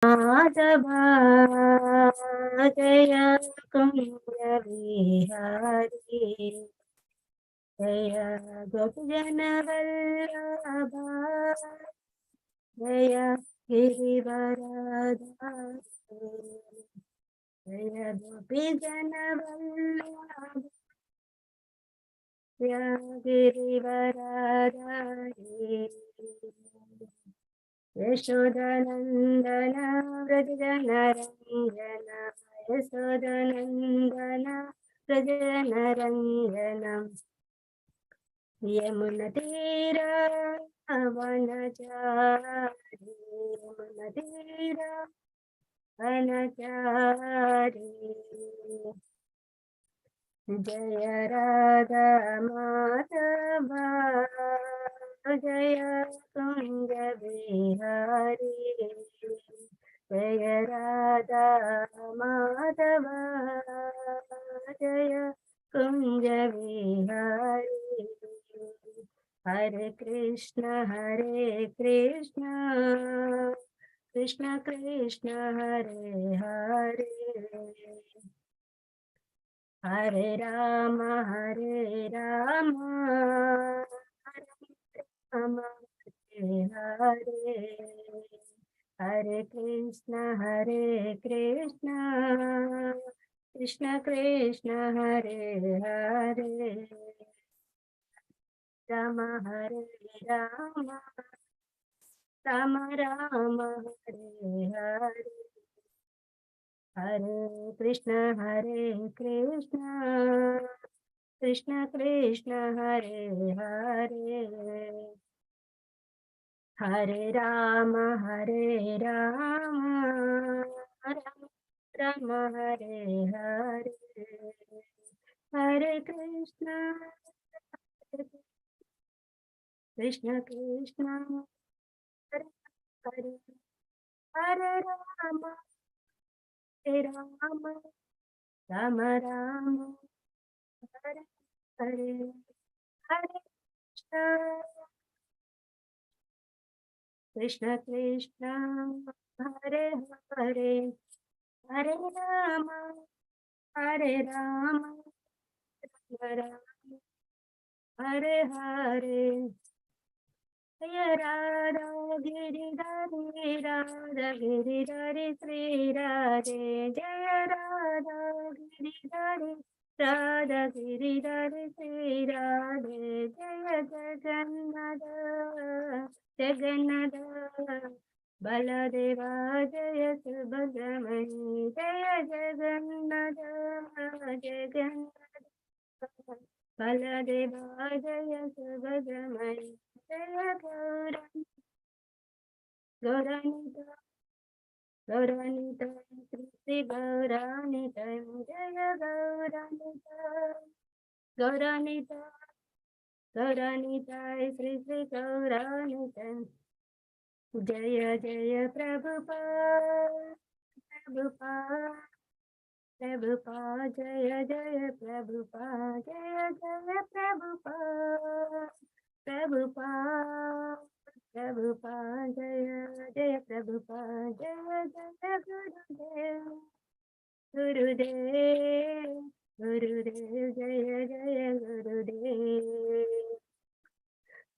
माधव जय कुंज विहारी जय गोपीजन वल्लभ जय गिरिवरधारी जय गोपीजन वल्लभ जय गिरिवरधारी यशोदनन्दन व्रजनरञ्जन यशोदनन्दन व्रजनरञ्जन यमुनतीरा वनचारी यमुनतीरा वनचारी जय राधा माधव जय कुंज विहारी जय राधा माधव जय कुंज विहारी हरे कृष्ण कृष्ण कृष्ण हरे हरे हरे राम हरे हरे हरे कृष्ण कृष्ण कृष्ण हरे हरे राम राम राम हरे हरे हरे कृष्ण कृष्ण कृष्ण हरे हरे हरे राम राम राम हरे हरे हरे कृष्ण कृष्ण कृष्ण हरे हरे हरे राम राम राम राम हरे हरे हरे कृष्ण कृष्ण हरे हरे हरे राम राम हरे हरे जय राधा गिरिधारी श्री राधे जय राधा गिरिधारी श्री राधे जय जगन्नाथ बलदेवा जय सुभद्रमणि जय जगन्नाथ बलदेवा जय सुभद्रमणि जय गौरानित श्री गौरानित जय गौरानित श्री गौरानित जय जय प्रभुपाद जय जय प्रभुपाद जय जय प्रभुपाद जय जय प्रभुपाद जय जय गुरुदेव जय जय गुरुदेव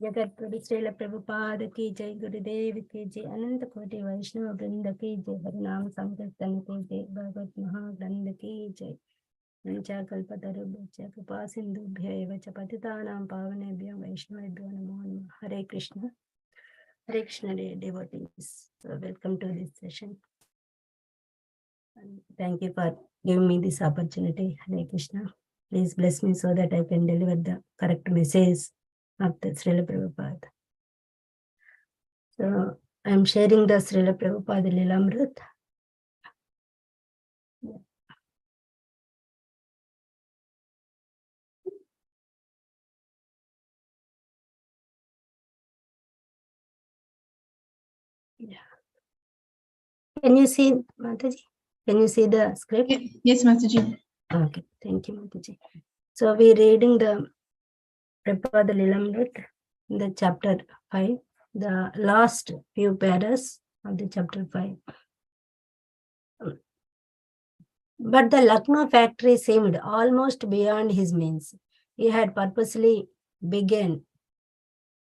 जगतगुरु श्रील प्रभुपाद की जय गुरुदेव की जय अनंत कोटि वैष्णव वृंद की जय हरिनाम संकीर्तन की जय भगवत महाग्रंथ की जय कल्पतरुभ्यश्च कृपा सिन्धुभ्य एव च पतितानां पावनेभ्यो वैष्णवेभ्यो नमो नमः हरे Krishna devotees. So welcome to this session. And thank you for giving me this opportunity. Hare Krishna. Please bless me so that I can deliver the correct message of the Srila Prabhupada. So I am sharing the Srila Prabhupada Lilamrit. Yeah. Can you see, Mataji? Can you see the script? Yes, Mataji. Okay, thank you, Mataji. So we're reading the Prabhupada Lilamrit, the chapter 5, the last few paras of the chapter 5. But the Lucknow factory seemed almost beyond his means. He had purposely begun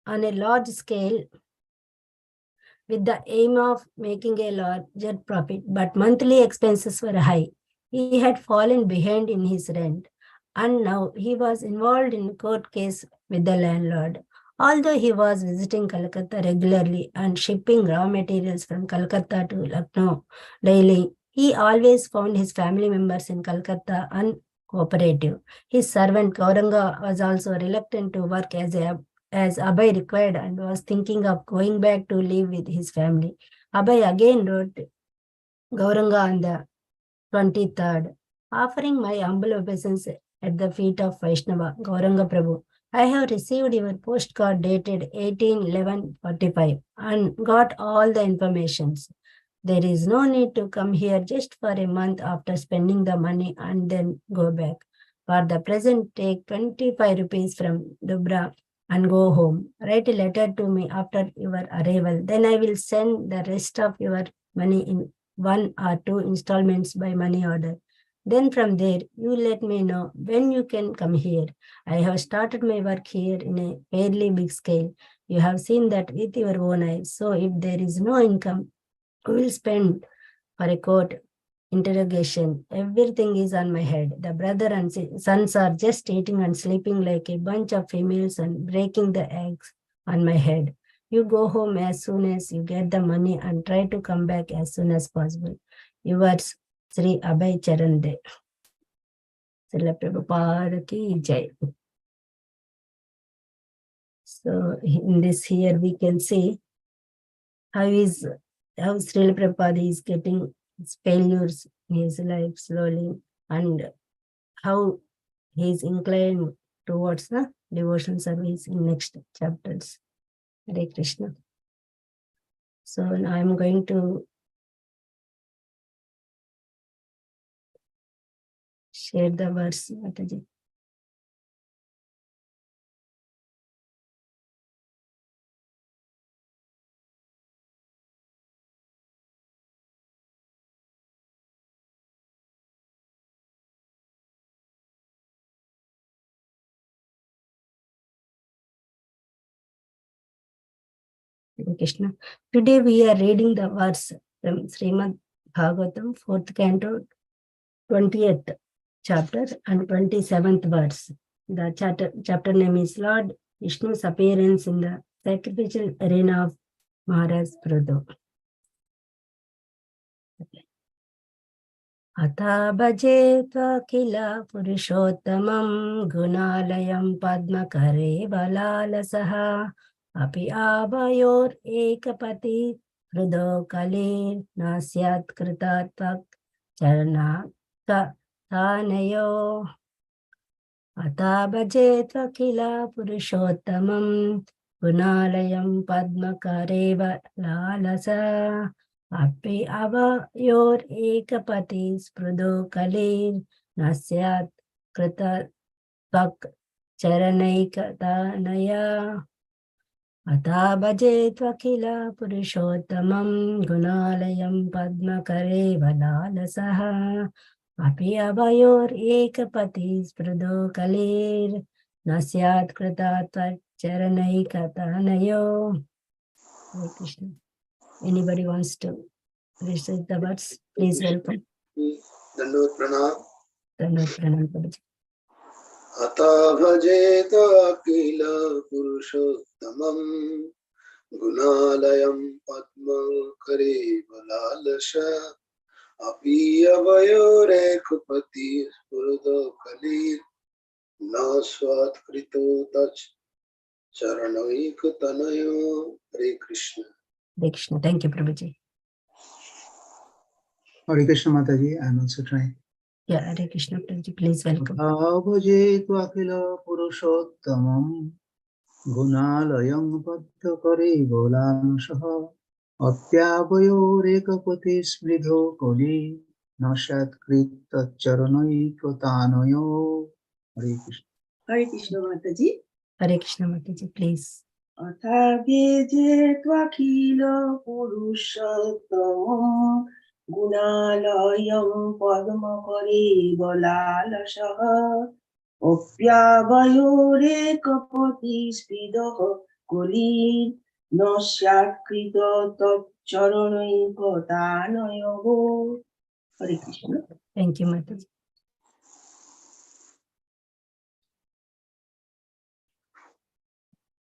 on a large scale with the aim of making a larger profit, but monthly expenses were high. He had fallen behind in his rent, and now he was involved in a court case with the landlord. Although he was visiting Calcutta regularly and shipping raw materials from Calcutta to Lucknow daily, he always found his family members in Calcutta uncooperative. His servant Gauranga was also reluctant to work as Abhay required and was thinking of going back to live with his family. Abhay again wrote Gauranga on the 23rd, offering my humble obeisance at the feet of Vaishnava, Gauranga Prabhu. I have received your postcard dated 18/11/45 and got all the informations. There is no need to come here just for a month after spending the money and then go back. For the present, take 25 rupees from Dubra and go home. Write a letter to me after your arrival. Then I will send the rest of your money in 1 or 2 installments by money order. Then from there, you let me know when you can come here. I have started my work here in a fairly big scale. You have seen that with your own eyes. So if there is no income, we will spend for a court interrogation. Everything is on my head. The brother and sons are just eating and sleeping like a bunch of females and breaking the eggs on my head. You go home as soon as you get the money and try to come back as soon as possible. Yours, Sri Abhay Charande. Srila Prabhupada ki jai. So in this here we can see how Srila Prabhupada is getting his failures in his life slowly and how he is inclined towards the devotion service in next chapters. Hare Krishna. So now I'm going to share the verse, Mataji. Hare Krishna. Today we are reading the verse from Srimad Bhagavatam, 4th canto, 20th chapter and 27th verse. The chapter name is Lord Vishnu's appearance in the sacrificial arena of Maharaj Prudo. Atha bhajetva kila purushottamam gunalayam padmakare balalasaha api abhayor ekapati hrudo kalir nasyat kritatpak charnaka thanayo. Atha bhajetva kila purushottamam gunalayam padmakare balalasa api avayor ekapati sprudo kalir nasyat krita tvak charanaikatanaya. Atha bhajetva kila purushottamam gunalayam padmakare valalasaha api avayor ekapati sprudo kalir nasyat krita tvak charanaikatanayo. Hare Krishna. Anybody wants to recite the words? Please welcome. Dandot Pranam. Dandot Pranam, Prabhuji. Atha bhajeta kila purushottamam gunalayam padma kare valalasha api avayor ekapati spurdo kalir naswat krito tach charanaikatanayo. Hare Krishna. Hare Krishna. Thank you, Prabhuji. Hare Krishna Mataji, I'm also trying. Yeah, Hare Krishna, Prabhuji. Please welcome. Bhajetva akila purushottamam gunalayam padmakare valalasha apyavayor ekapati spridho kali nashat krita charanaikatanayo. Hare Krishna. Hare Krishna Mataji. Hare Krishna, Mataji, please. Atha bhajetva kila purushottamam गुणालयं पद्मकरे बलालसः अप्यावयोरेकपतिस्पृदः कुलीन् न स्यात्कृत तच्चरणैकतानयोः. Hare Krishna. Thank you, Mataji.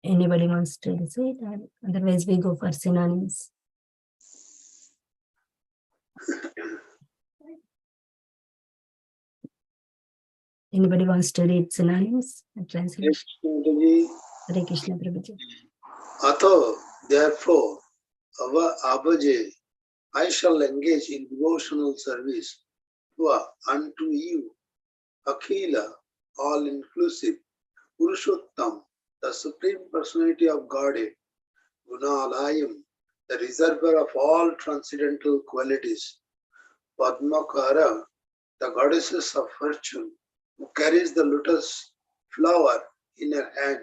Anybody wants to say it? Otherwise, we go for synonyms. Anybody wants to read synonyms? Translation. Hare Krishna, Prabhuji. Atho, therefore, Abhaje, I shall engage in devotional service unto you, Akhila, all-inclusive, Purushottam, the Supreme Personality of Godhead, Gunalayam, the reservoir of all transcendental qualities, Padmakara, the goddesses of fortune, who carries the lotus flower in her hand,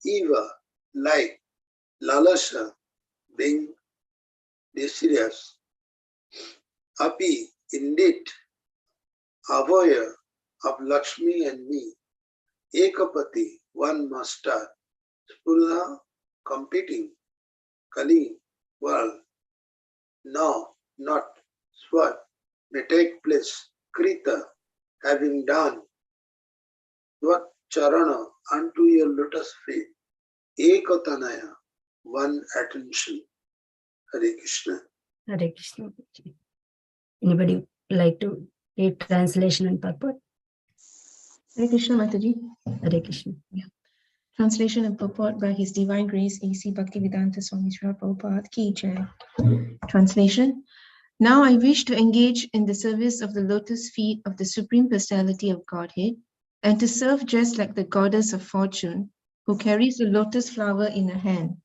Eva, like Lalasha, being desirous, Api, indeed, Avoya, of Lakshmi and me, Ekapati, one master, Spurha, competing, Kali, world, now, not, Swat, may take place, Krita, having done, Svat Charana, unto your lotus feet, Ekatanaya, one attention. Hare Krishna. Hare Krishna, Prabhuji. Anybody like to read translation and purport? Hare Krishna, Mataji. Hare Krishna. Translation and purport by His Divine Grace A.C. Bhaktivedanta Swami Srila Prabhupada Ki Jai. Translation. Now I wish to engage in the service of the lotus feet of the Supreme Personality of Godhead and to serve just like the goddess of fortune who carries the lotus flower in her hand.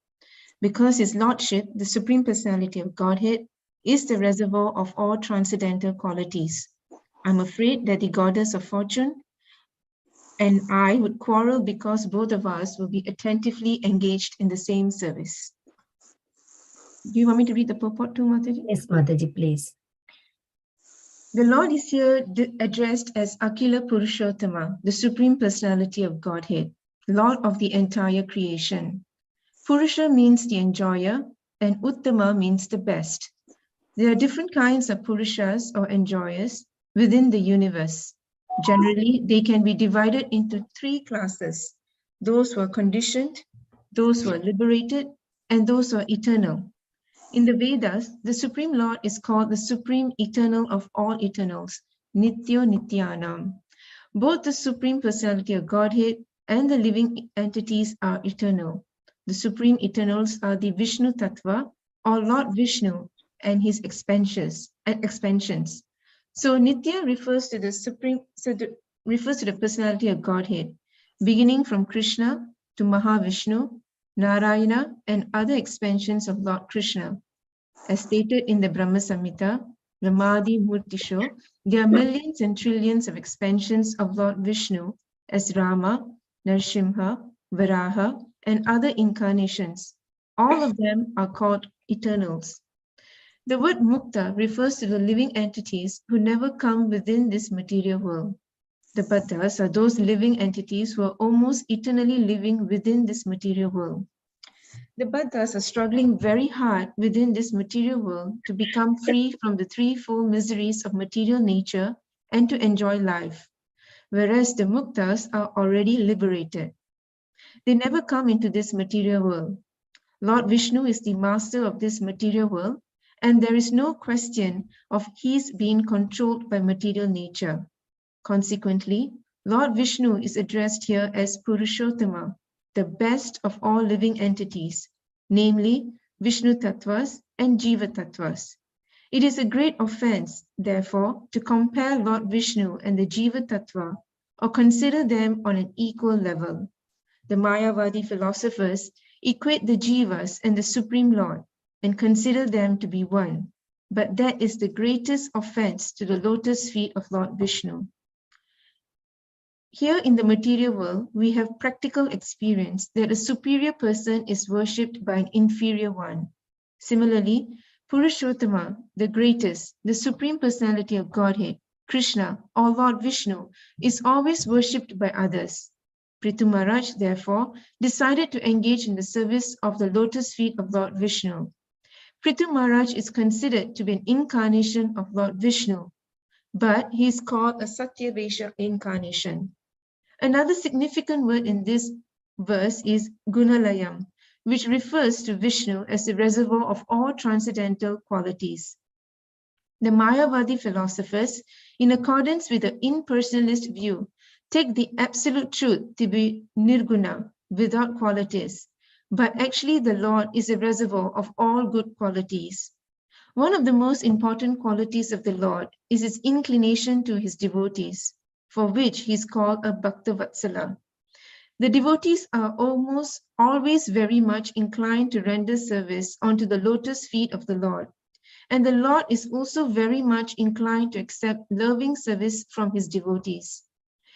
Because His Lordship, the Supreme Personality of Godhead, is the reservoir of all transcendental qualities. I'm afraid that the goddess of fortune and I would quarrel because both of us will be attentively engaged in the same service. Do you want me to read the purport too, Mataji? Yes, Mataji, please. The Lord is here addressed as Akila Purushottama, the Supreme Personality of Godhead, Lord of the entire creation. Purusha means the enjoyer and Uttama means the best. There are different kinds of Purushas or enjoyers within the universe. Generally, they can be divided into three classes: those who are conditioned, those who are liberated, and those who are eternal. In the Vedas, the Supreme Lord is called the Supreme Eternal of all eternals, Nityo Nityanam. Both the Supreme Personality of Godhead and the living entities are eternal. The Supreme Eternals are the Vishnu Tattva, or Lord Vishnu, and his expansions. So Nitya refers to the personality of Godhead, beginning from Krishna to Mahavishnu, Narayana, and other expansions of Lord Krishna. As stated in the Brahma Samhita, Ramadi Murtisho, there are millions and trillions of expansions of Lord Vishnu as Rama, Narsimha, Varaha, and other incarnations. All of them are called eternals. The word mukta refers to the living entities who never come within this material world. The Buddhas are those living entities who are almost eternally living within this material world. The Buddhas are struggling very hard within this material world to become free from the threefold miseries of material nature and to enjoy life, whereas the muktas are already liberated. They never come into this material world. Lord Vishnu is the master of this material world, and there is no question of his being controlled by material nature. Consequently, Lord Vishnu is addressed here as Purushottama, the best of all living entities, namely Vishnu Tattvas and Jiva Tattvas. It is a great offense, therefore, to compare Lord Vishnu and the Jiva Tattva or consider them on an equal level. The Mayavadi philosophers equate the Jivas and the Supreme Lord and consider them to be one, but that is the greatest offense to the lotus feet of Lord Vishnu. Here in the material world, we have practical experience that a superior person is worshipped by an inferior one. Similarly, Purushottama, the greatest, the supreme personality of Godhead, Krishna or Lord Vishnu, is always worshipped by others. Prithu Maharaj, therefore, decided to engage in the service of the lotus feet of Lord Vishnu. Prithu Maharaj is considered to be an incarnation of Lord Vishnu, but he is called a Satyavesha incarnation. Another significant word in this verse is Gunalayam, which refers to Vishnu as the reservoir of all transcendental qualities. The Mayavadi philosophers, in accordance with the impersonalist view, take the absolute truth to be nirguna, without qualities, but actually the Lord is a reservoir of all good qualities. One of the most important qualities of the Lord is his inclination to his devotees, for which he is called a Bhaktavatsala. The devotees are almost always very much inclined to render service onto the lotus feet of the Lord, and the Lord is also very much inclined to accept loving service from his devotees.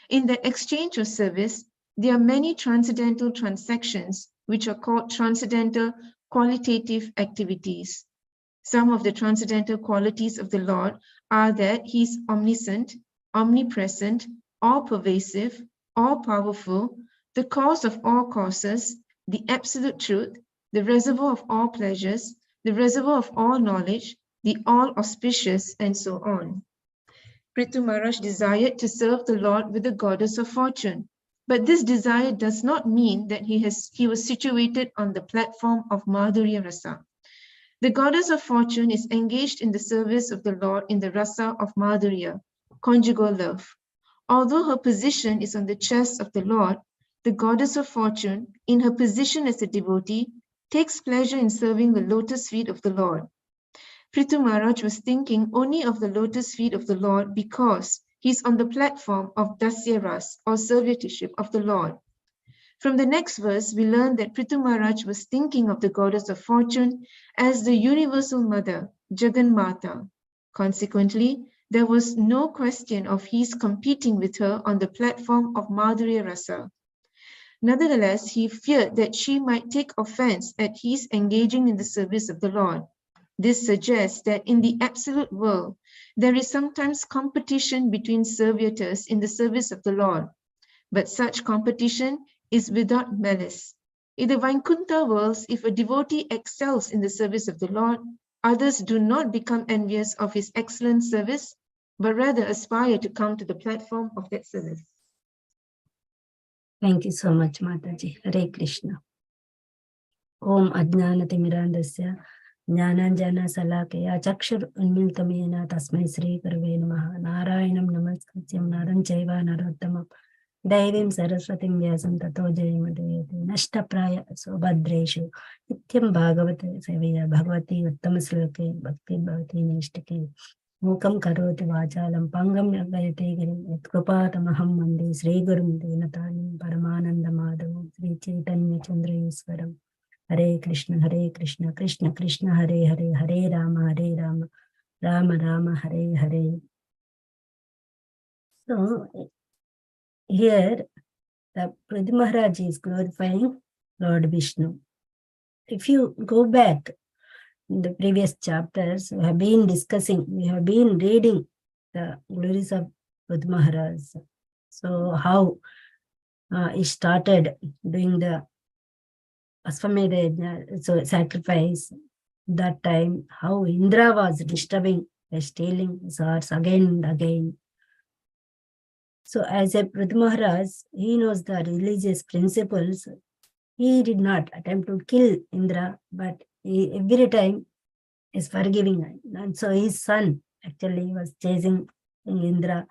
In the exchange of service, there are many transcendental transactions which are called transcendental qualitative activities. Some of the transcendental qualities of the Lord are that he is omniscient, omnipresent, all-pervasive, all-powerful, the cause of all causes, the absolute truth, the reservoir of all pleasures, the reservoir of all knowledge, the all-auspicious, and so on. Prithu Maharaj desired to serve the Lord with the goddess of fortune, but this desire does not mean that he was situated on the platform of Madhurya Rasa. The goddess of fortune is engaged in the service of the Lord in the rasa of Madhurya, conjugal love. Although her position is on the chest of the Lord, the goddess of fortune, in her position as a devotee, takes pleasure in serving the lotus feet of the Lord. Prithu Maharaj was thinking only of the lotus feet of the Lord because he is on the platform of Dasya Ras, or servitorship of the Lord. From the next verse, we learn that Prithu Maharaj was thinking of the goddess of fortune as the universal mother, Jagan Mata. Consequently, there was no question of his competing with her on the platform of Madhurya Rasa. Nevertheless, he feared that she might take offense at his engaging in the service of the Lord. This suggests that in the absolute world, there is sometimes competition between servitors in the service of the Lord, but such competition is without malice. In the Vaikuntha worlds, if a devotee excels in the service of the Lord, others do not become envious of his excellent service, but rather aspire to come to the platform of that service. Thank you so much, Mataji. Hare Krishna. Om Ajnanatimirandasya Jnananjana Salakaya Chakshur Unmiltamena Tasmai Sri Gurave Namaha Narayanam Namaskatyam Naram Chaiva Narottamam Daivim Saraswatim Vyasam Tato Jayamadayate Nashtapraya Sobhadreshu Nityam Bhagavate Sevaya Bhagavati Uttamasloke Bhakti Bhavati Nishtake Mukam Karoti Vachalam Pangam Yagayate Girim Yatkopatamaham Mande Sri Gurum Dinatanim Paramananda Madhavam Sri Chaitanya Chandra Iswaram Hare Krishna, Krishna Krishna, Hare Hare, Hare Rama, Rama Rama, Hare Hare. So here, the Prithu Maharaj is glorifying Lord Vishnu. If you go back in the previous chapters, we have been reading the glories of Prithu Maharaj. So how he started doing the Aswamedha, so sacrifice, that time, how Indra was disturbing by stealing his horse again and again. So as a Prithu Maharaj, he knows the religious principles. He did not attempt to kill Indra, but he every time is forgiving. And so his son actually was chasing Indra.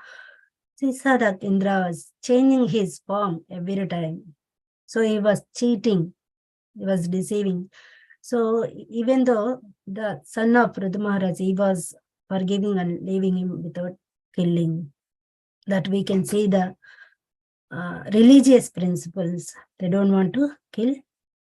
So he saw that Indra was changing his form every time. So he was cheating. He was deceiving. So even though the son of Prithu Maharaj, he was forgiving and leaving him without killing, that we can see the religious principles. They don't want to kill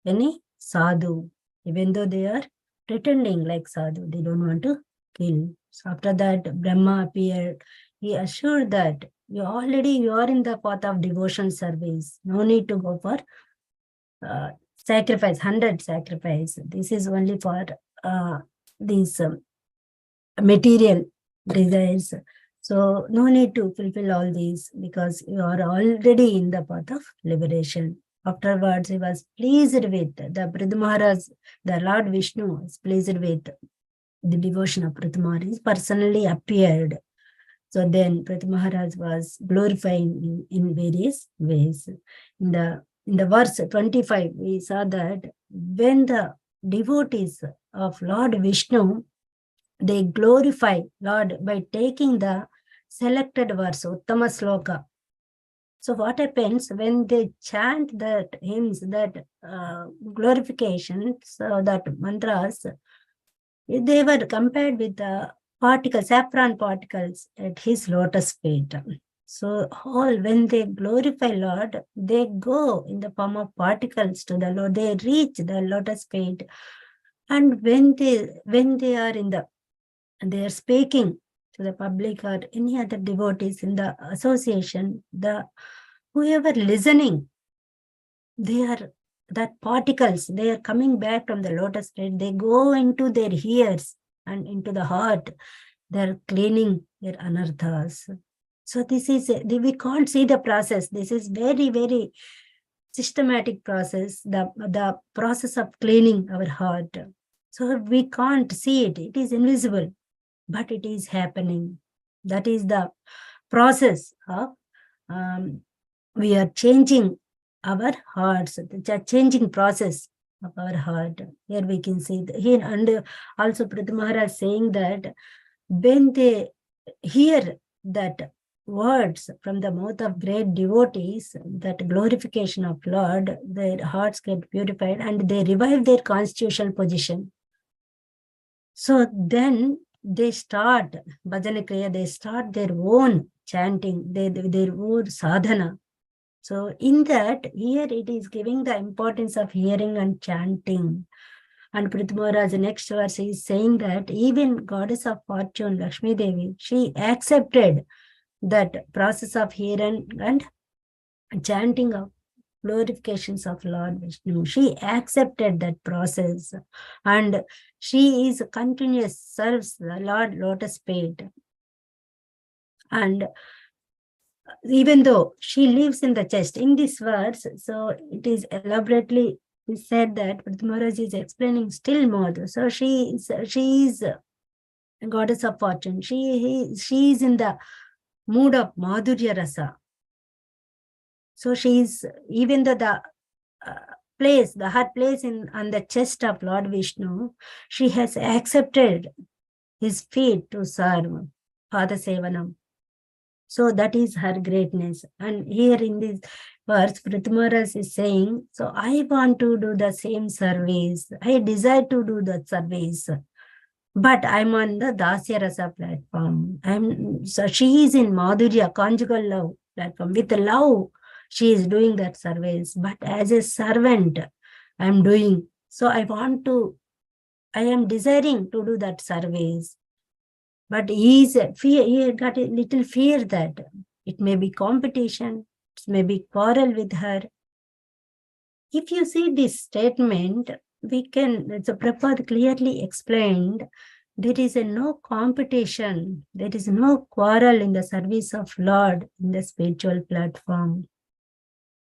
any sadhu, even though they are pretending like sadhu. They don't want to kill. So after that, Brahma appeared. He assured that you are in the path of devotion service. No need to go for sacrifice, 100 sacrifice. This is only for these material desires. So no need to fulfill all these because you are already in the path of liberation. Afterwards, he was pleased with the Prithu Maharaj, the Lord Vishnu was pleased with the devotion of Prithu Maharaj, personally appeared. So then Prithu Maharaj was glorifying in various ways. In the verse 25, we saw that when the devotees of Lord Vishnu, they glorify Lord by taking the selected verse, Uttama Sloka. So what happens when they chant that hymns, that glorification, so that mantras, they were compared with the particles, saffron particles at his lotus feet. So all when they glorify Lord, they go in the form of particles to the Lord. They reach the lotus feet, and when they are in the, they are speaking to the public or any other devotees in the association, the whoever listening, they are that particles, they are coming back from the lotus feet. They go into their ears and into the heart. They are cleaning their anarthas. So this is, we can't see the process. This is very, very systematic process, the process of cleaning our heart. So we can't see it. It is invisible, but it is happening. That is the process of we are changing our hearts, the changing process of our heart. Here we can see here, and also Prithu Maharaj saying that when they hear that words from the mouth of great devotees, that glorification of Lord, their hearts get purified and they revive their constitutional position. So then they start bhajana kriya, they start their own chanting, their own sadhana. So in that, here it is giving the importance of hearing and chanting. And Prithu Maharaj, next verse is saying that even goddess of fortune, Lakshmi Devi, she accepted that process of hearing and chanting of glorifications of Lord Vishnu. She accepted that process and she is continuous, serves the Lord Lotus feet. And even though she lives in the chest, in this verse, so it is elaborately said that Prithu Maharaj is explaining still more. So she is a goddess of fortune. She is in the mood of Madhurya Rasa. So she is, even though the her place on the chest of Lord Vishnu, she has accepted his feet to serve Pada Sevanam. So that is her greatness. And here in this verse, Prithu Maharaj is saying, so I want to do the same service. I desire to do that service. But I'm on the Dasya Rasa platform. So she is in Madhurya, conjugal love platform. With love, she is doing that service. But as a servant, I'm doing. So I am desiring to do that service. But he got a little fear that it may be competition, it may be quarrel with her. If you see this statement, so Prabhupada clearly explained, there is no competition, there is no quarrel in the service of Lord in the spiritual platform.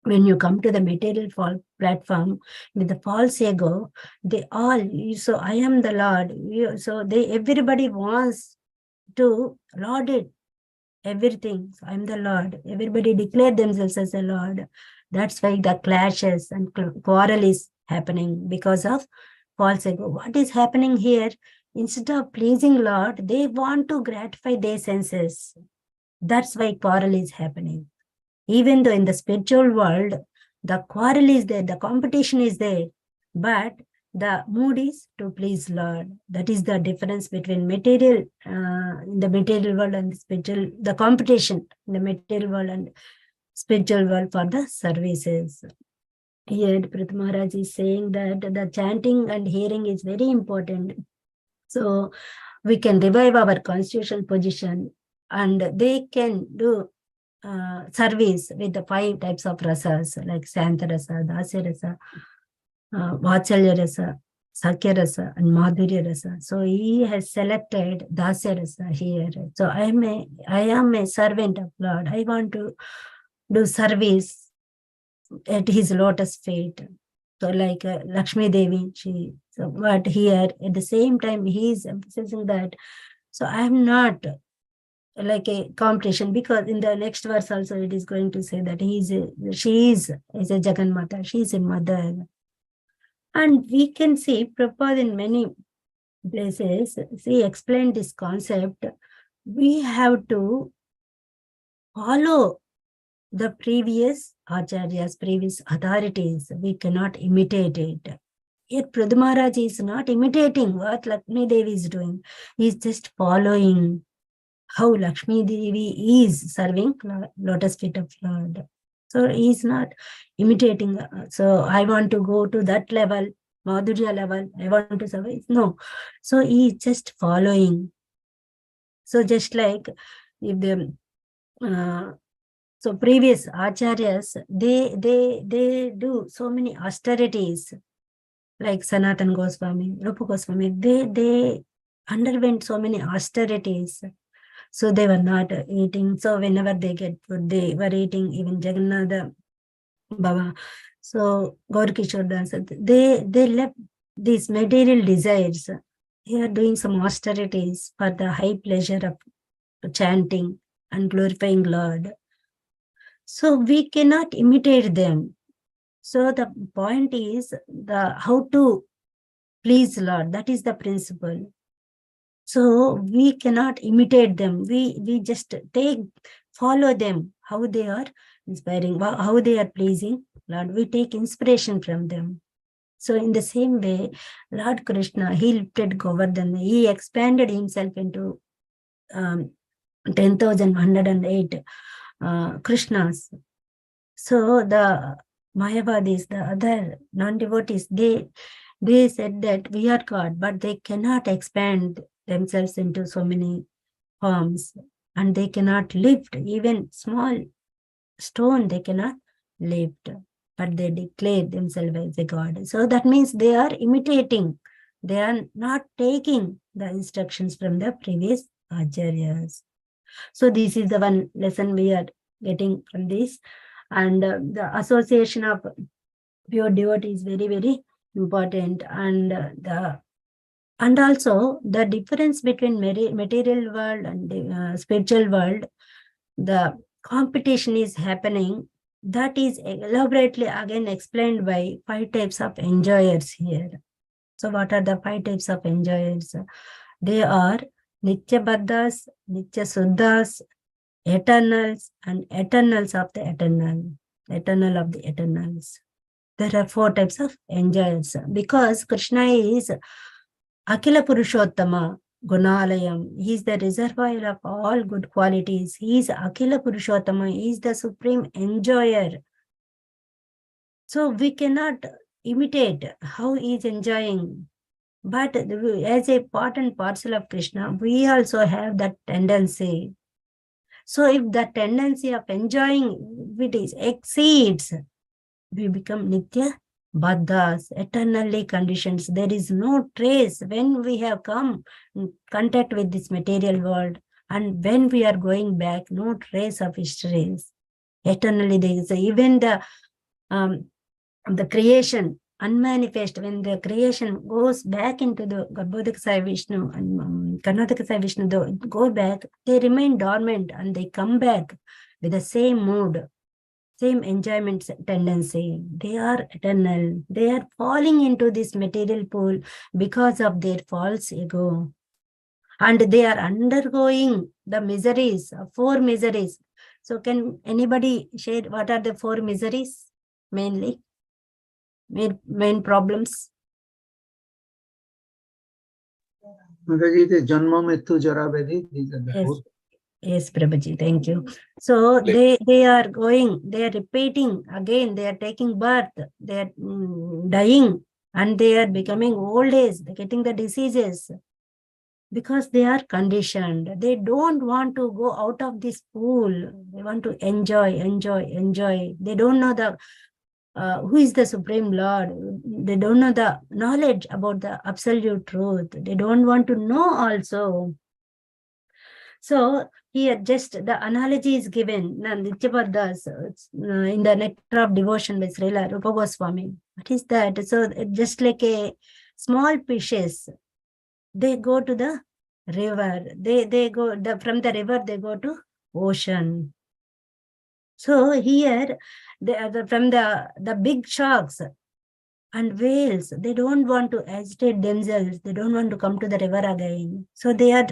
When you come to the material platform with the false ego, so I am the Lord. So everybody wants to laud it, everything. So I'm the Lord. Everybody declare themselves as a Lord. That's why the clashes and quarrel is happening because of false ego. What is happening here? Instead of pleasing Lord, they want to gratify their senses. That's why quarrel is happening. Even though in the spiritual world, the quarrel is there, the competition is there, but the mood is to please Lord. That is the difference between material, in the material world and the spiritual, the competition in the material world and spiritual world for the services. Here, Prithu Maharaj is saying that the chanting and hearing is very important. So we can revive our constitutional position and they can do service with the 5 types of rasas like Santa Rasa, Dasi Rasa, Vatsalya Rasa, Sakya Rasa and Madhurya Rasa. So he has selected Dasi Rasa here. So I am a servant of Lord. I want to do service at his lotus feet. So like Lakshmi Devi, but here at the same time he is emphasizing that. So I am not like a competition, because in the next verse also it is going to say that she is a Jaganmata, she is a mother. And we can see Prabhupada in many places, he explained this concept. We have to follow the previous acharyas, previous authorities. We cannot imitate it. Here Pradhu Maharaj is not imitating what Lakshmi Devi is doing. He is just following how Lakshmi Devi is serving lotus feet of Lord. So he is not imitating. So I want to go to that level, Madhurya level, I want to survive. No. So he is just following. So just like if the so previous acharyas, they do so many austerities, like Sanatan Goswami, Rupa Goswami, they underwent so many austerities. So they were not eating. So whenever they get food, they were eating. Even Jagannath Baba. So Gaurkishore Das, they left these material desires. They are doing some austerities for the high pleasure of chanting and glorifying Lord. So we cannot imitate them. So the point is how to please Lord. That is the principle. So we cannot imitate them. We just follow them, how they are inspiring, how they are pleasing Lord. We take inspiration from them. So in the same way, Lord Krishna, he lifted Govardhan. He expanded himself into 10,108 Krishnas. So the Mayavadis, the other non-devotees, they said that we are God, but they cannot expand themselves into so many forms, and they cannot lift even small stone, they cannot lift, but they declare themselves as a God. So that means they are imitating, they are not taking the instructions from the previous acharyas. So this is the one lesson we are getting from this. And the association of pure devotee is very, very important. And also the difference between material world and spiritual world, the competition is happening. That is elaborately again explained by 5 types of enjoyers here. So what are the 5 types of enjoyers? They are Nitya Baddhas, Nitya Suddhas, eternals, and eternals of the eternal, eternal of the eternals. There are 4 types of enjoyers, because Krishna is Akila Purushottama Gunalayam. He is the reservoir of all good qualities. He is Akila Purushottama. He is the supreme enjoyer. So we cannot imitate how he is enjoying. But as a part and parcel of Krishna, we also have that tendency. So if the tendency of enjoying it exceeds, we become Nitya Baddhas, eternally conditions. There is no trace when we have come in contact with this material world, and when we are going back, no trace of histories. Eternally there is even the creation, unmanifest, when the creation goes back into the Garbhodaka Sai Vishnu and Karnataka Sai Vishnu, they go back, they remain dormant and they come back with the same mood, same enjoyment tendency. They are eternal. They are falling into this material pool because of their false ego. And they are undergoing the miseries, 4 miseries. So can anybody share what are the 4 miseries mainly? Main problems? Janma, Mrityu, Jara, Vyadhi, these are the Yes. 4. Yes, Prabhuji, thank you. So they are repeating again, they are taking birth, they are dying, and they are becoming old age, they're getting the diseases because they are conditioned. They don't want to go out of this pool. They want to enjoy. They don't know the who is the Supreme Lord. They don't know the knowledge about the absolute truth. They don't want to know also. So here just the analogy is given, Nityapadas, in the Nectar of Devotion by Srila Rupa Goswami. What is that? So just like a small fishes, they go to the river. They go from the river, they go to ocean. So here, from the big sharks and whales, they don't want to agitate themselves. They don't want to come to the river again. So they are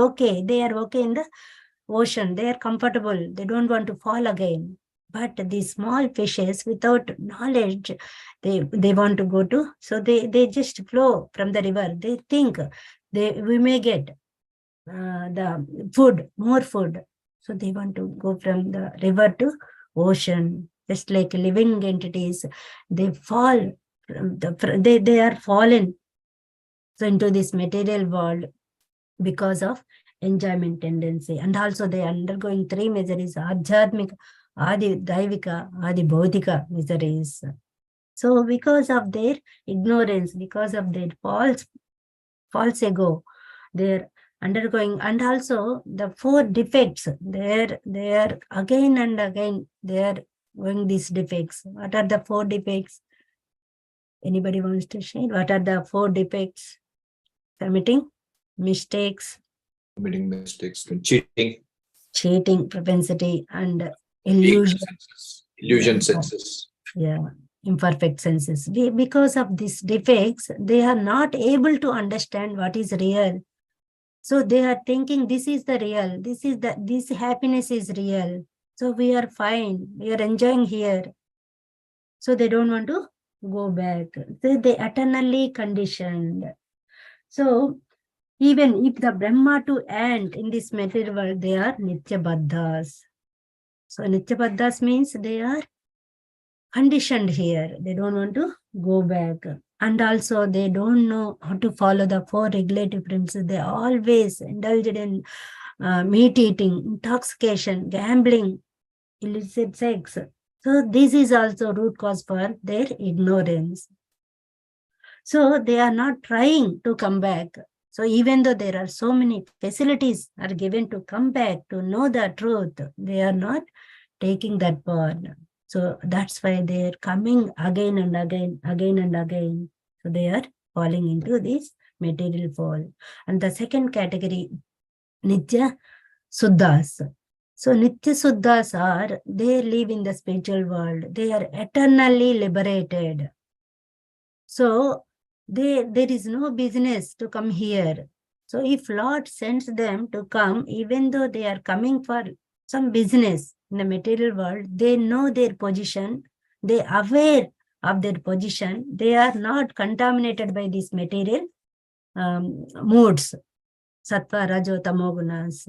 okay. They are okay in the ocean. They are comfortable. They don't want to fall again. But these small fishes, without knowledge, they want to go to. So they just flow from the river. They think we may get the food, more food. So they want to go from the river to ocean. Just like living entities, they fall from they are fallen so into this material world because of enjoyment tendency. And also they are undergoing three miseries: adhyatmika, adi daivika, adi bhaudika miseries. So because of their ignorance, because of their false ego, they're undergoing. And also the four defects, they are again and again they are going these defects. What are the four defects? Anybody wants to share? What are the four defects? Committing mistakes, Committing mistakes, cheating, propensity, and illusion illusion. senses. Yeah, imperfect senses. Because of these defects, they are not able to understand what is real. So they are thinking this is the real, this happiness is real. So we are fine, we are enjoying here. So they don't want to go back. So they eternally conditioned. So even if the Brahma to ant in this material world, they are Nityabaddhas. So Nityabaddhas means they are conditioned here. They don't want to go back. And also they don't know how to follow the four regulative principles. They always indulged in meat eating, intoxication, gambling, illicit sex. So this is also root cause for their ignorance. So they are not trying to come back. So even though there are so many facilities are given to come back, to know the truth, they are not taking that part. So that's why they are coming again and again, again and again. So they are falling into this material fall. And the second category, Nitya Suddhas. So Nitya Suddhas are, they live in the spiritual world. They are eternally liberated. So there is no business to come here. So if Lord sends them to come, even though they are coming for some business in the material world, they know their position, they are aware of their position, they are not contaminated by these material moods, sattva, rajo, tamo gunas.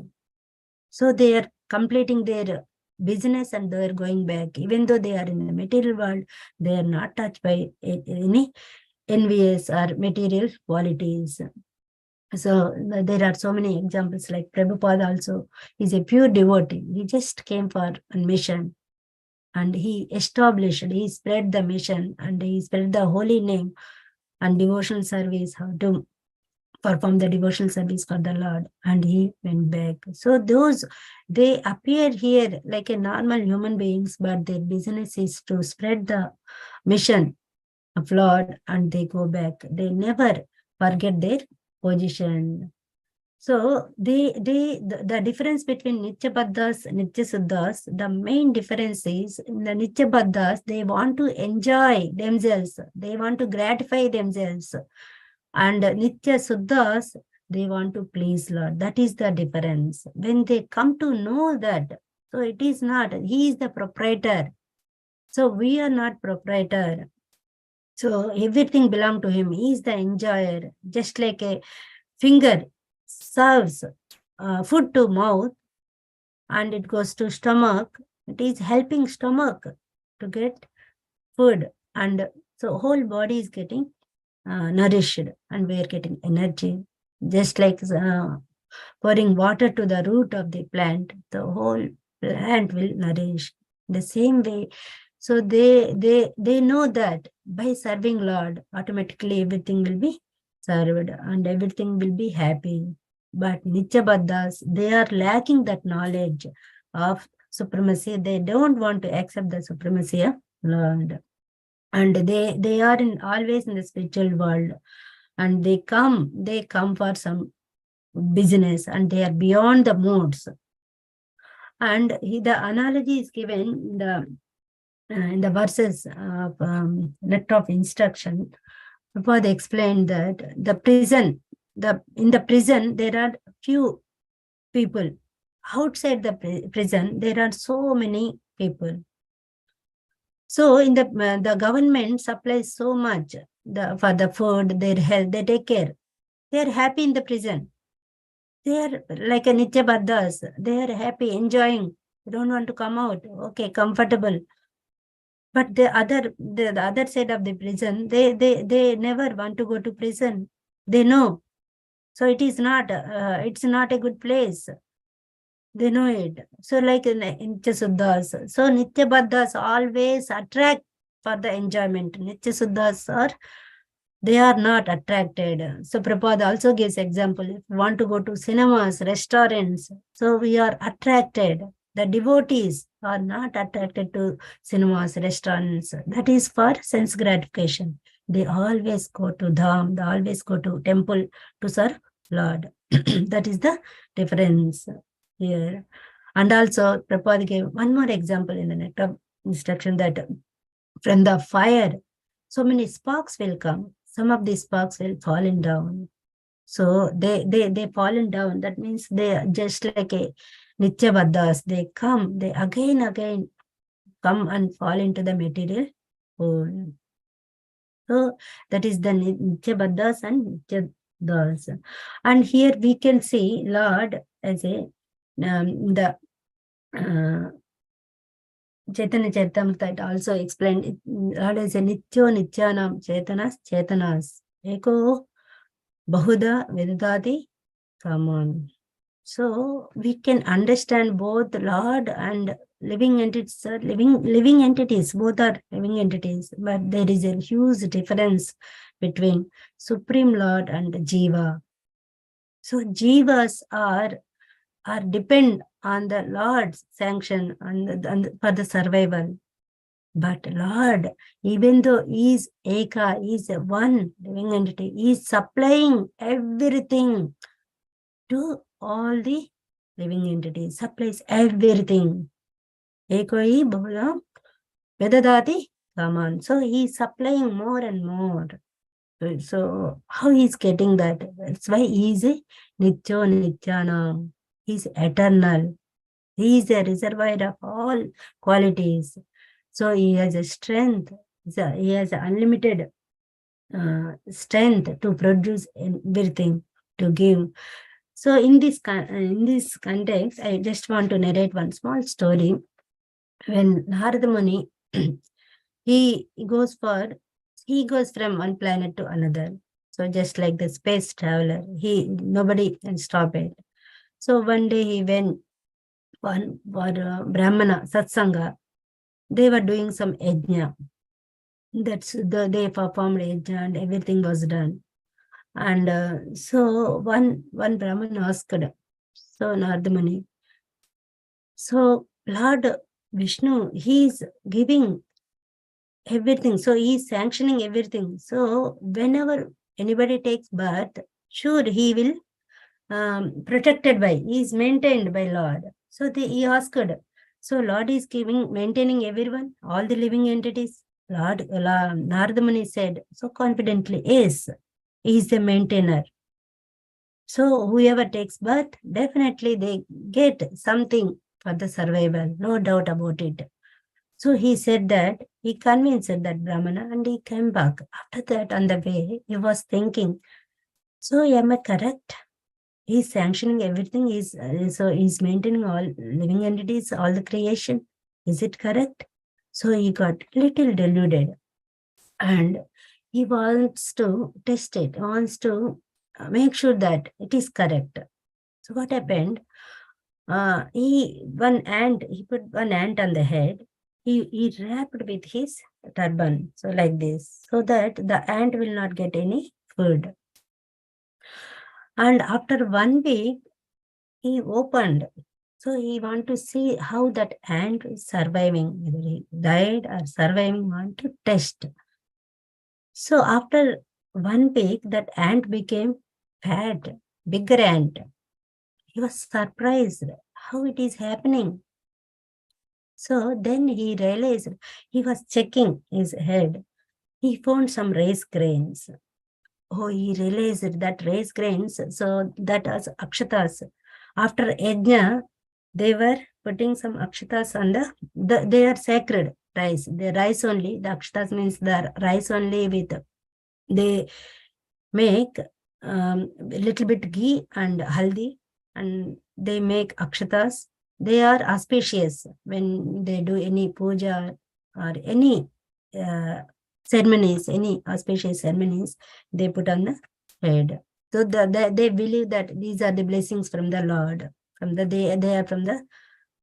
So they are completing their business and they are going back. Even though they are in the material world, they are not touched by any envious or material qualities. So there are so many examples, like Prabhupada also is a pure devotee. He just came for a mission and he spread the mission and he spread the holy name and devotional service, how to perform the devotional service for the Lord, and he went back. So they appear here like a normal human beings, but their business is to spread the mission of Lord and they go back. They never forget their position. So the difference between Nityabaddhas and Nityasuddhas, the main difference is in the Nityabaddhas, they want to enjoy themselves. They want to gratify themselves. And Nityasuddhas, they want to please Lord. That is the difference. When they come to know that, so it is not, he is the proprietor. So we are not proprietor. So everything belongs to him. He is the enjoyer. Just like a finger serves food to mouth and it goes to stomach, it is helping stomach to get food. And so whole body is getting nourished and we are getting energy. Just like pouring water to the root of the plant, the whole plant will nourish. The same way, So they know that by serving Lord, automatically everything will be served and everything will be happy. But Nityabaddas, they are lacking that knowledge of supremacy. They don't want to accept the supremacy of Lord. And they are always in the spiritual world. And they come for some business and they are beyond the modes. And the analogy is given in the verses of letter of instruction. Before they explained that in the prison there are few people. Outside the prison there are so many people. So in the government supplies so much for the food, their health, they take care. They are happy in the prison. They are like a Nityabaddas. They are happy, enjoying. They don't want to come out. Okay, comfortable. But the other side of the prison, they never want to go to prison. They know. So it's not a good place. They know it. So like in Nityasuddhas. So Nityabaddas always attract for the enjoyment. Nityasuddhas they are not attracted. So Prabhupada also gives example. If you want to go to cinemas, restaurants, so we are attracted. The devotees are not attracted to cinemas, restaurants. That is for sense gratification. They always go to Dham, they always go to temple to serve Lord. That is the difference here. And also Prabhupada gave one more example in the next instruction that from the fire, so many sparks will come. Some of these sparks will fallen down. So they fallen down. That means they are just like a Nityabaddas. They come, they again come and fall into the material hole. So that is the Nityabaddas and Nityadas. And here we can see Lord as a Chaitanya Charitamrita, it also explained Lord as a Nityo Nityanam Chaitanas Eko Bahuda Vedadati Kaman. So we can understand both Lord and living entities. Living entities, both are living entities, but there is a huge difference between Supreme Lord and Jiva. So Jivas are depend on the Lord's sanction for the survival. But Lord, even though He is Eka, He is one living entity, He is supplying everything to all the living entities, supplies everything. Ekoi Bahula Vedadati Kaman. So He is supplying more and more. So how He is getting that? That's why He is a Nityo Nityanam. He is eternal. He is a reservoir of all qualities. So He has a strength. He has unlimited strength to produce everything, to give. So in this context, I just want to narrate one small story. When Narada Muni, he goes from one planet to another. So just like the space traveler, nobody can stop it. So one day he went for Brahmana Satsanga. They were doing some yajna. They performed yajna and everything was done. And so one Brahman asked, so Narada Muni, so Lord Vishnu, He is giving everything. So He is sanctioning everything. So whenever anybody takes birth, sure He will protected by, He is maintained by Lord. So he asked, so Lord is maintaining everyone, all the living entities. Narada Muni said so confidently, yes, He is the maintainer. So whoever takes birth, definitely they get something for the survival, no doubt about it. So he said that, he convinced that Brahmana and he came back. After that, on the way, he was thinking, so am I correct? He's sanctioning everything. So he's maintaining all living entities, all the creation. Is it correct? So he got little deluded. And he wants to test it, wants to make sure that it is correct. So what happened? He put one ant on the head. he wrapped with his turban, so like this, so that the ant will not get any food. And after 1 week, he opened. So he want to see how that ant is surviving, whether he died or surviving, want to test. So after 1 week, that ant became fat, bigger ant. He was surprised how it is happening. So then he realized, he was checking his head. He found some rice grains. Oh, he realized that rice grains, so that was akshatas. After yajna, they were putting some akshatas on they are sacred rice. The rice only, the akshatas means the rice only with, they make little bit ghee and haldi, and they make akshatas. They are auspicious when they do any puja or any ceremonies, any auspicious ceremonies, they put on the head. So they believe that these are the blessings from the Lord, they are from the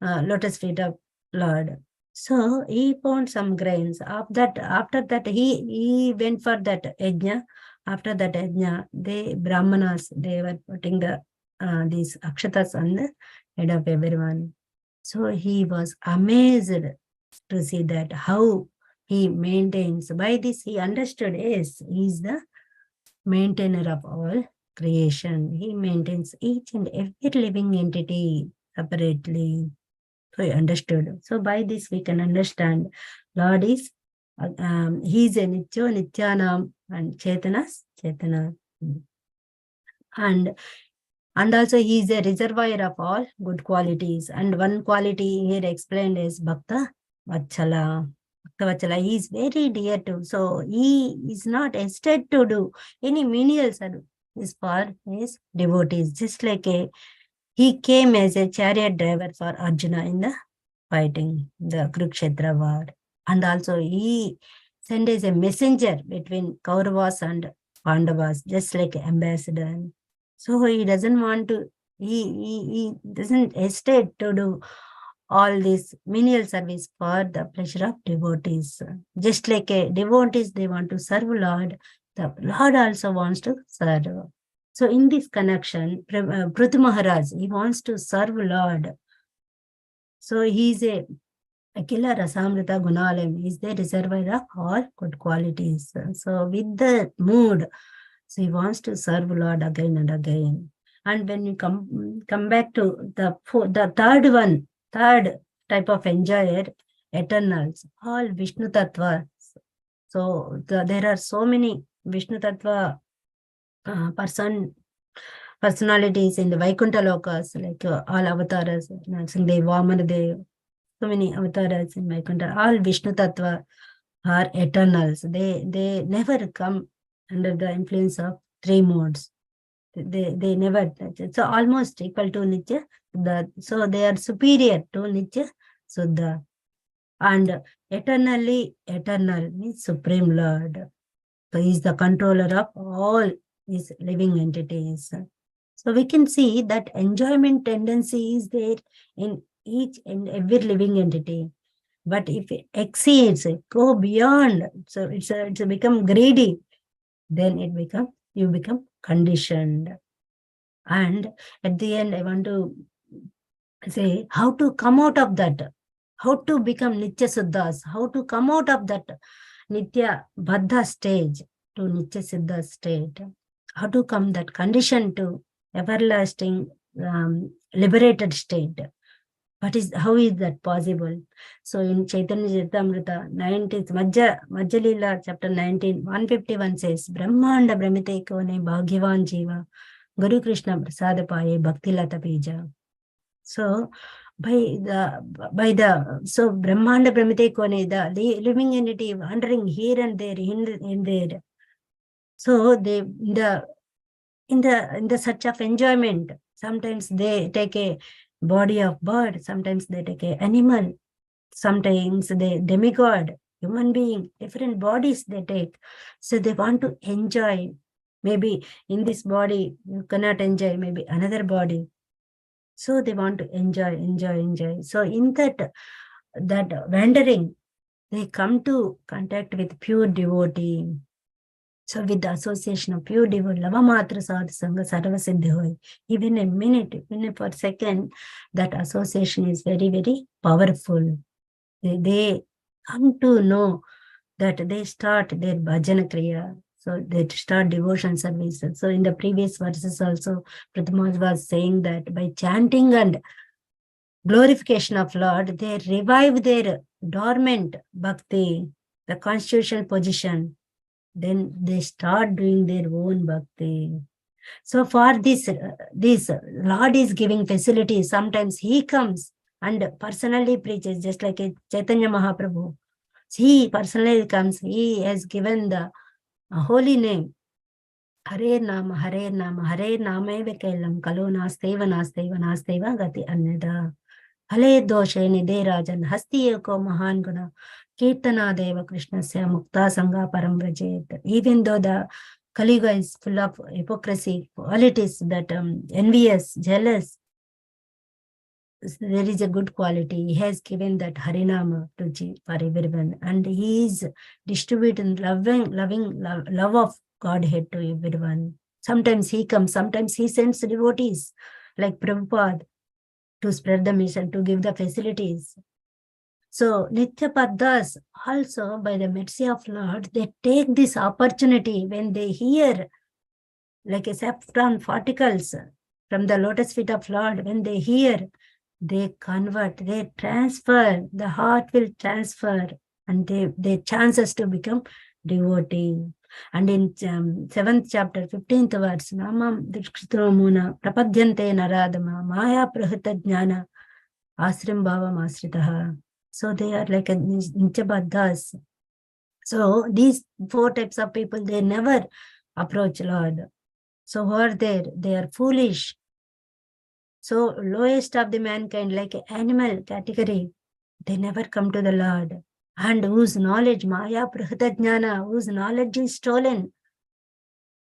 lotus feet of Lord. So he found some grains. After that, he went for that yajna. After that yajna, the brahmanas, they were putting these akshatas on the head of everyone. So he was amazed to see that how he maintains. By this he understood, yes, he is the maintainer of all creation. He maintains each and every living entity separately. So he understood. So by this we can understand Lord is, he is a Nityo Nityanam and Chetanas Chetana. And also he is a reservoir of all good qualities. And one quality here explained is Bhakta Vachala. Bhakta Vachala, he is very dear to. So he is not hesitant to do any menial service for his devotees. Just like he came as a chariot driver for Arjuna in the fighting, the Kurukshetra war. And also he sent as a messenger between Kauravas and Pandavas, just like ambassador. So he doesn't want to, he doesn't hesitate to do all this menial service for the pleasure of devotees. Just like a devotees, they want to serve Lord, the Lord also wants to serve. So in this connection, Prithu Maharaj, he wants to serve Lord. So he is a Akila Rasamrita Gunalam, is the reservoir of all good qualities. So with the mood, so he wants to serve Lord again and again. And when you come back to the third type of enjoyer, eternals, all Vishnu Tattvas. So there are so many Vishnu Tattva personalities in the Vaikuntha Lokas, like all avatars, Narasimhadev, Vamanadev, so many avatars in Vaikuntha, all Vishnu Tattva are eternals. They never come under the influence of three modes. They never touch it. So almost equal to Nitya Suddha. So they are superior to Nitya Suddha. And eternally eternal means Supreme Lord. So he is the controller of all these living entities. So we can see that enjoyment tendency is there in each and every living entity. But if it exceeds, go beyond, so it's become greedy, then you become conditioned. And at the end, I want to say how to come out of that, how to become Nitya Suddhas, how to come out of that Nitya Baddha stage to Nitya Siddha state, how to come that condition to everlasting liberated state. How is that possible? So in Chaitanya Charitamrita 19th Madhya Lila chapter 19, 151 says, Brahmanda Brahmite Kone Bhagyavan Jiva Guru Krishna Prasada Paye Bhakti Lata Bija. So Brahmanda Brahmite Kone, the living entity wandering here and there, in there. So they in the search of enjoyment, sometimes they take a body of bird, sometimes they take an animal, sometimes they demigod, human being, different bodies they take. So they want to enjoy. Maybe in this body you cannot enjoy, maybe another body. So they want to enjoy. So in that that wandering, they come to contact with pure devotee. So with the association of pure devotee, lava matra sadhu sangha sarva siddhi hoy. Even a minute, even for a second, that association is very, very powerful. They come to know that they start their bhajana kriya. So they start devotion services. So in the previous verses also, Prathama was saying that by chanting and glorification of Lord, they revive their dormant bhakti, the constitutional position. Then they start doing their own bhakti. So for this Lord is giving facilities. Sometimes he comes and personally preaches, just like a Chaitanya Mahaprabhu. He personally comes. He has given the holy name. Hare Nama, Hare Nama, Hare Nama eva kelam kalo nasteva nasteva nasteva gati anyada. Hale doshe nide rajan hasti eko mahan guna kirtana deva krishnasya mukta sangha param vrajet. Even though the Kaliga is full of hypocrisy, qualities that envious, jealous, there is a good quality. He has given that Harinama to for everyone, and he is distributing love of Godhead to everyone. Sometimes he comes, sometimes he sends devotees like Prabhupada to spread the mission, to give the facilities. So Nityapadas also, by the mercy of Lord, they take this opportunity when they hear like a saffron particles from the lotus feet of Lord, when they hear, they convert, they transfer, the heart will transfer, and they chances to become devotee. And in 7th chapter, 15th verse, Namam Dikshitramuna Prapadyante Naradama Maya Prahita Jnana Asrim Bhavam Asritaha. So they are like a Nityabaddas. So these 4 types of people, they never approach Lord. So who are there? They are foolish. So lowest of the mankind, like an animal category, they never come to the Lord. And whose knowledge, Maya Prahita Jnana, whose knowledge is stolen,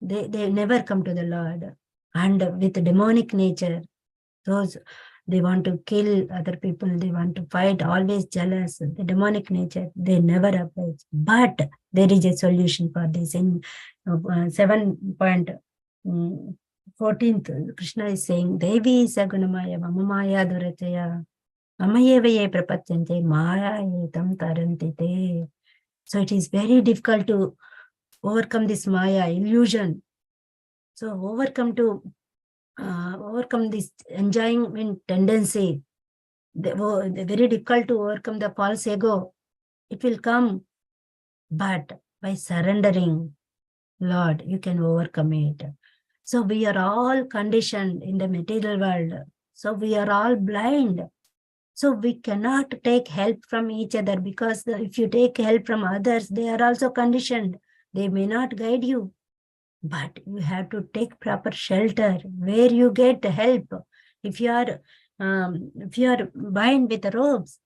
they never come to the Lord. And with demonic nature, those they want to kill other people, they want to fight, always jealous, the demonic nature, they never approach. But there is a solution for this. In 7.14th, Krishna is saying, Devi sagunamaya mamamaya durataya amayevaye prapatyante maya etam tarantite. So it is very difficult to overcome this maya, illusion. So overcome this enjoying tendency. They're very difficult to overcome the false ego. It will come, but by surrendering, Lord, you can overcome it. So we are all conditioned in the material world. So we are all blind. So we cannot take help from each other, because if you take help from others, they are also conditioned. They may not guide you. But you have to take proper shelter where you get help. If you are bound with the ropes,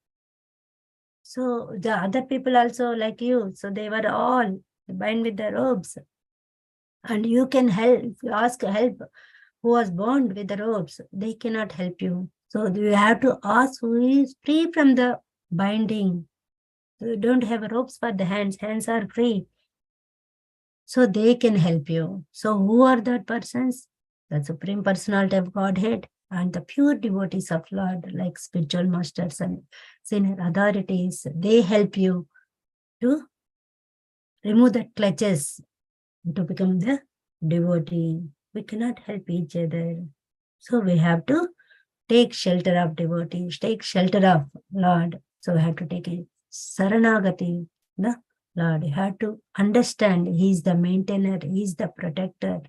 so the other people also like you, so they were all bound with the ropes, and you can help. If you ask help who was bound with the ropes, they cannot help you. So you have to ask who is free from the binding. So you don't have ropes for the hands are free. So they can help you. So who are that persons? The Supreme Personality of Godhead and the pure devotees of Lord, like spiritual masters and senior authorities. They help you to remove the clutches to become the devotee. We cannot help each other. So we have to take shelter of devotees, take shelter of Lord. So we have to take a Saranagati, the Lord. You have to understand He is the maintainer, He is the protector.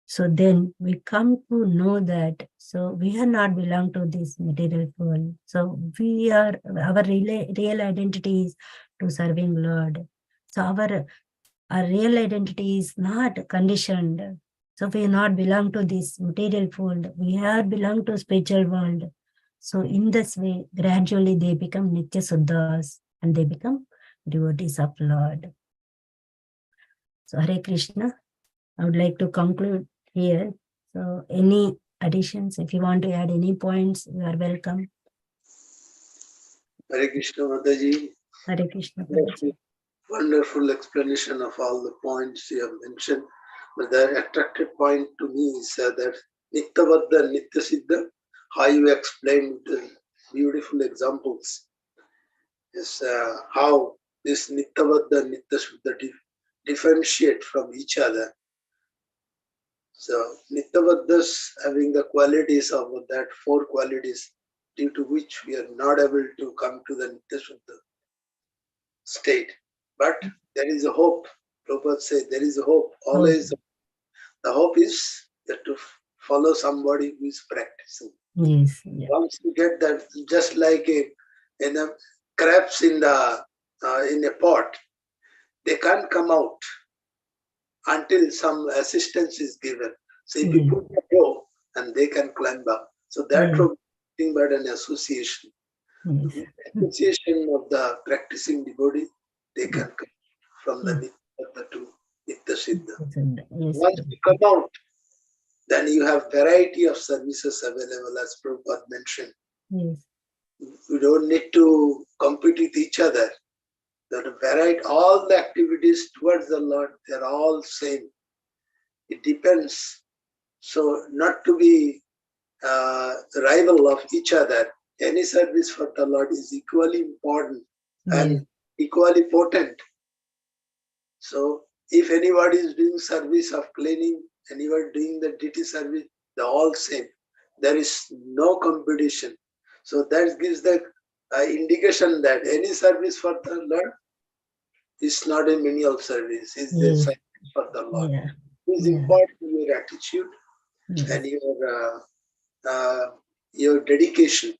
So then we come to know that, so we are not belong to this material world. So we are, our real identity is to serving Lord. So our real identity is not conditioned. So we not belong to this material world. We are belong to spiritual world. So in this way, gradually they become Nitya Suddhas and they become devotees of Lord. So Hare Krishna, I would like to conclude here. So any additions, if you want to add any points, you are welcome. Hare Krishna Mataji. Hare Krishna Prabhuji. Wonderful explanation of all the points you have mentioned. But the attracted point to me is that Nityavadda, Nityasiddha, how you explained the beautiful examples. Is how this Nityavadda and Nityasiddha differentiate from each other. So Nityavaddas having the qualities of that 4 qualities due to which we are not able to come to the Nityashuddha state. But there is a hope. Prabhupada said there is a hope. Always the hope is that to follow somebody who is practicing. Yes. Yeah. Once you get that, just like crabs in a pot, they can't come out until some assistance is given. So if you put the rope, and they can climb up. So that rope is nothing but an association. Yes. Association of the practicing devotee, they can come from the Nityavadda to Nityasiddha. Yes. Once you come out, then you have variety of services available, as Prabhupada mentioned. Yes. You don't need to compete with each other. The variety, all the activities towards the Lord, they're all same. It depends. So not to be rival of each other. Any service for the Lord is equally important and equally potent. So if anybody is doing service of cleaning, anybody doing the deity service, they're all same. There is no competition. So that gives the indication that any service for the Lord is not a menial service. It's a service for the Lord. Yeah. It is important your attitude and your dedication.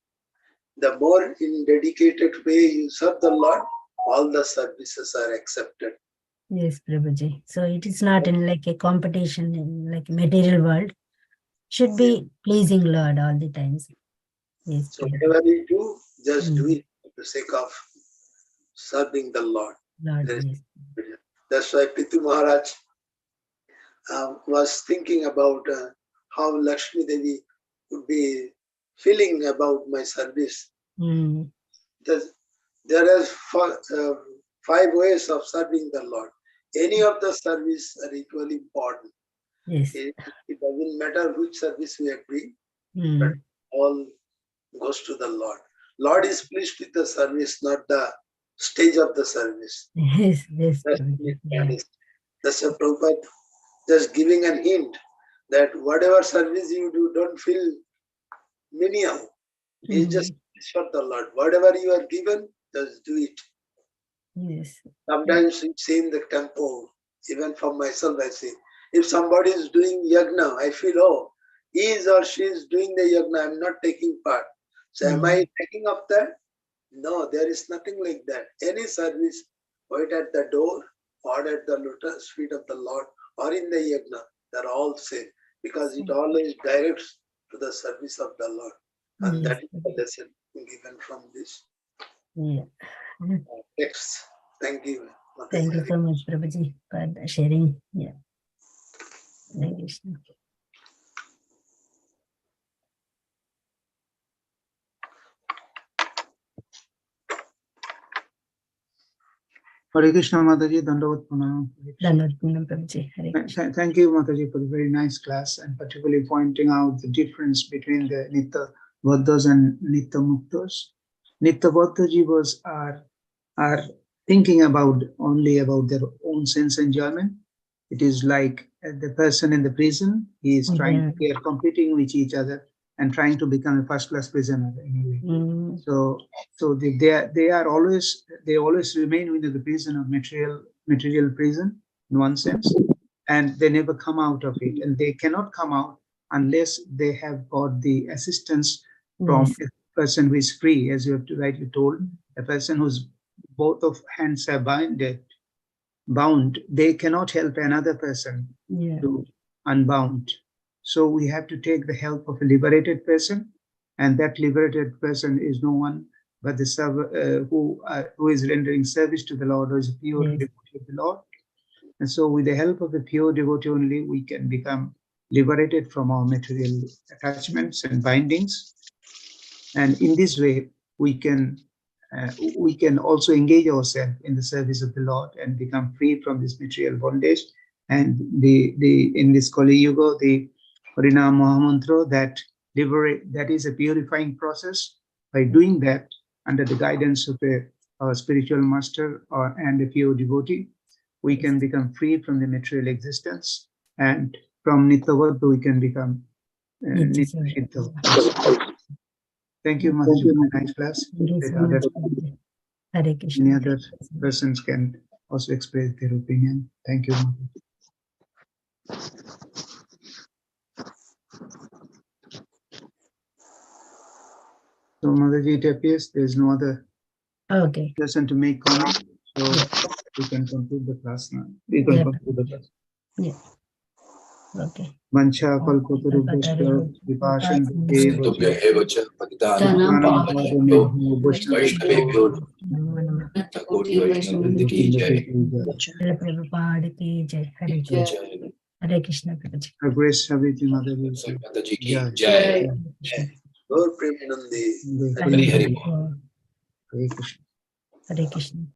The more in dedicated way you serve the Lord, all the services are accepted. Yes, Prabhuji. So it is not in like a competition in like material world. Should be pleasing Lord all the times. Yes. So whatever we do, just do it for the sake of serving the Lord. Lord, yes. That's why Pitu Maharaj was thinking about how Lakshmi Devi would be feeling about my service. There are 5 ways of serving the Lord. Any of the service are equally important. Yes. It doesn't matter which service we are doing, but all goes to the Lord. Lord is pleased with the service, not the stage of the service. Yes, yes. That's a Prabhupada just giving a hint that whatever service you do, don't feel menial. It's just for the Lord. Whatever you are given, just do it. Yes. Sometimes we say in the temple, even for myself, I say, if somebody is doing yagna, I feel, oh, he is or she is doing the yagna, I'm not taking part. So am I taking up that? No, there is nothing like that. Any service, wait at the door, or at the lotus feet of the Lord, or in the yagna, they're all same, because it always directs to the service of the Lord. And that is the lesson given from this text. Thank you. Thank you so much, Prabhuji, for sharing. Yeah. Thank you. Hare Krishna Mataji, Dandavat Pranam. Thank you, Mataji, for the very nice class, and particularly pointing out the difference between the Nityavaddas and Nityamuktas. Nityavadda jivas are thinking only about their own sense enjoyment. It is like the person in the prison, they are competing with each other and trying to become a first-class prisoner anyway. So they always remain within the prison of material prison in one sense, and they never come out of it, and they cannot come out unless they have got the assistance from a person who is free, as you have rightly told, a person whose both of hands are bound, they cannot help another person to unbound. So we have to take the help of a liberated person, and that liberated person is no one but the who is rendering service to the Lord, or is a pure devotee of the Lord. And so with the help of a pure devotee only, we can become liberated from our material attachments and bindings. And in this way, we can we can also engage ourselves in the service of the Lord and become free from this material bondage. And in this Kali Yuga, the Harinam Mahamantra that is a purifying process. By doing that under the guidance of a spiritual master and a pure devotee, we can become free from the material existence, and from Nityavadha we can become Nitya. Thank you, Mataji, for the nice class. Hare Krishna. Any other persons can also express their opinion. Thank you, Mataji. So, Mataji, it appears there is no other Okay. person to make comment, so we can conclude the class now. We can conclude the class. Yeah. Okay. Mancha kalpatarubhashya vipashan Tubhya eva cha patitanam pavanebhyo Vaishnavebhyo Koti Vaishnava Vrinda ki jai. Prabhupada ki jai. Hare Krishna. Jai. Hare Krishna. Prabhuji. Her Grace Savitri Mataji. Mataji ki Jai. jai. Gaur Premanandi. Hari Hari Bol. Hare Krishna. Hare Krishna.